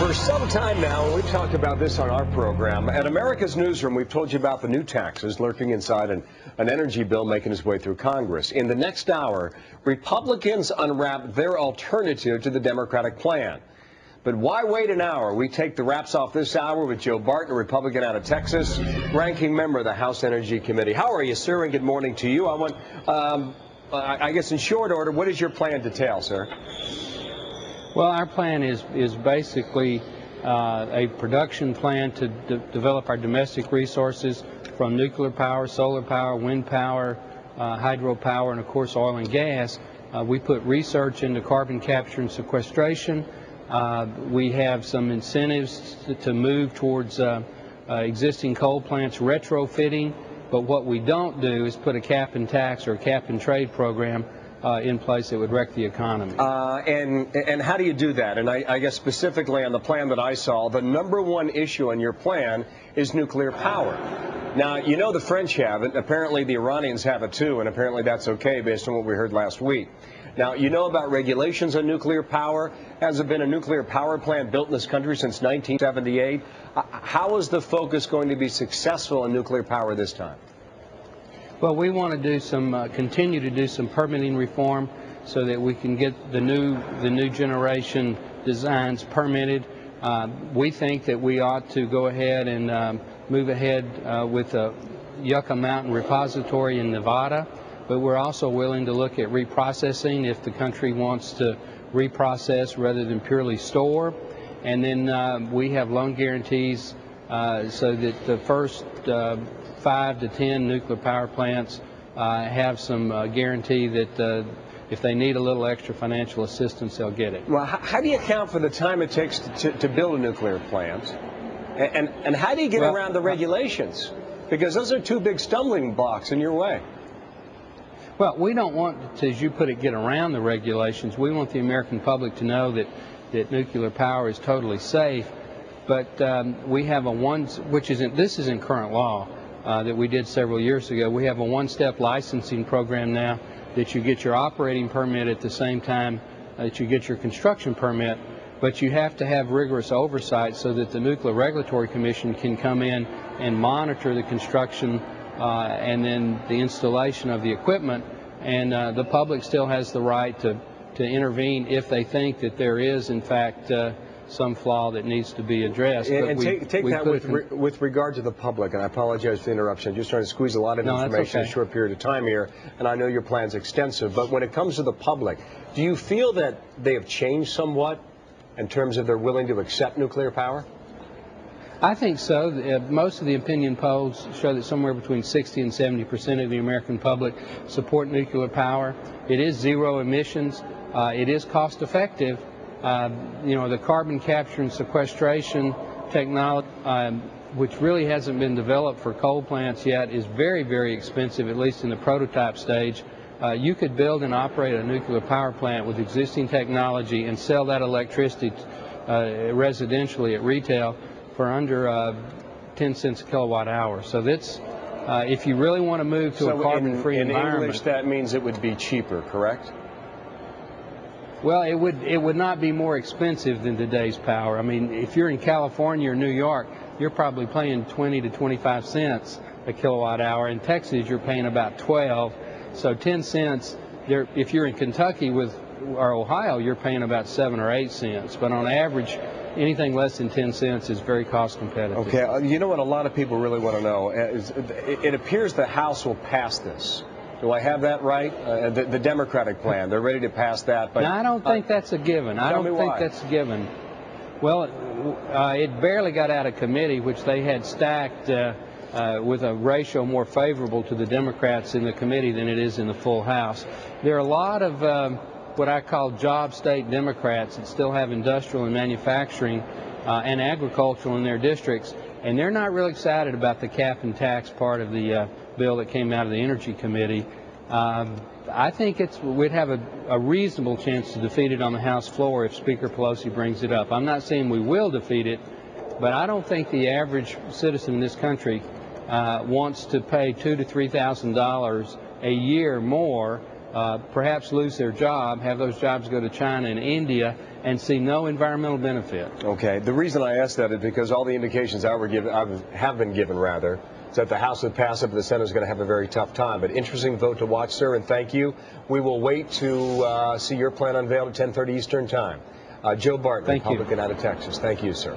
For some time now, we've talked about this on our program. At America's Newsroom, we've told you about the new taxes lurking inside an energy bill making its way through Congress. In the next hour, Republicans unwrap their alternative to the Democratic plan. But why wait an hour? We take the wraps off this hour with Joe Barton, a Republican out of Texas, ranking member of the House Energy Committee. How are you, sir? And good morning to you. I guess in short order, what is your plan detail, sir? Well, our plan is basically a production plan to develop our domestic resources from nuclear power, solar power, wind power, hydropower, and of course oil and gas. We put research into carbon capture and sequestration. We have some incentives to move towards existing coal plants retrofitting, but what we don't do is put a cap and tax or a cap and trade program in place that would wreck the economy. And how do you do that? And I guess specifically on the plan that I saw, the #1 issue on your plan is nuclear power. Now, you know the French have it. Apparently the Iranians have it too, and apparently that's okay based on what we heard last week. Now, you know about regulations on nuclear power. Has there been a nuclear power plant built in this country since 1978? How is the focus going to be successful in nuclear power this time? Well, we want to do continue to do some permitting reform so that we can get the new generation designs permitted. We think that we ought to go ahead and move ahead with the Yucca Mountain repository in Nevada, but we're also willing to look at reprocessing if the country wants to reprocess rather than purely store. And then we have loan guarantees so that the first 5 to 10 nuclear power plants have some guarantee that if they need a little extra financial assistance, they'll get it. Well, how do you account for the time it takes to build a nuclear plant? And how do you get around the regulations? Because those are two big stumbling blocks in your way. Well, we don't want to, as you put it, get around the regulations. We want the American public to know that nuclear power is totally safe. But we have this is in current law. That we did several years ago. We have a one-step licensing program now that you get your operating permit at the same time that you get your construction permit, but you have to have rigorous oversight so that the Nuclear Regulatory Commission can come in and monitor the construction and then the installation of the equipment, and the public still has the right to intervene if they think that there is in fact some flaw that needs to be addressed. And take that with regard to the public, and I apologize for the interruption. I'm just trying to squeeze a lot of information in a short period of time here, and I know your plan's extensive, but when it comes to the public, do you feel that they have changed somewhat in terms of they're willing to accept nuclear power? I think so. Most of the opinion polls show that somewhere between 60 and 70% of the American public support nuclear power. It is zero emissions. It is cost effective. The carbon capture and sequestration technology, which really hasn't been developed for coal plants yet, is very, very expensive, at least in the prototype stage. You could build and operate a nuclear power plant with existing technology and sell that electricity residentially at retail for under 10 cents a kilowatt hour. So that's, if you really want to move to a carbon-free environment. In English, that means it would be cheaper, correct? Well, it would not be more expensive than today's power. I mean, if you're in California or New York, you're probably paying 20 to 25 cents a kilowatt hour. In Texas, you're paying about 12. So 10 cents. If you're in Kentucky or Ohio, you're paying about 7 or 8 cents. But on average, anything less than 10 cents is very cost competitive. Okay. You know what a lot of people really want to know is it appears the House will pass this. Do I have that right? The Democratic plan, they're ready to pass that. But no, I don't think that's a given. I don't think that's a given. Well, it barely got out of committee, which they had stacked with a ratio more favorable to the Democrats in the committee than it is in the full House. There are a lot of what I call job state Democrats that still have industrial and manufacturing and agricultural in their districts, and they're not really excited about the cap and tax part of the bill that came out of the Energy Committee. I think we'd have a reasonable chance to defeat it on the House floor if Speaker Pelosi brings it up. I'm not saying we will defeat it, but I don't think the average citizen in this country wants to pay $2,000 to $3,000 a year more perhaps lose their job, have those jobs go to China and India, and see no environmental benefit. Okay. The reason I asked that is because all the indications have been given, is that the House would pass it, but the Senate is going to have a very tough time. But interesting vote to watch, sir, and thank you. We will wait to see your plan unveiled at 10:30 Eastern Time. Joe Barton, Republican out of Texas. Thank you, sir.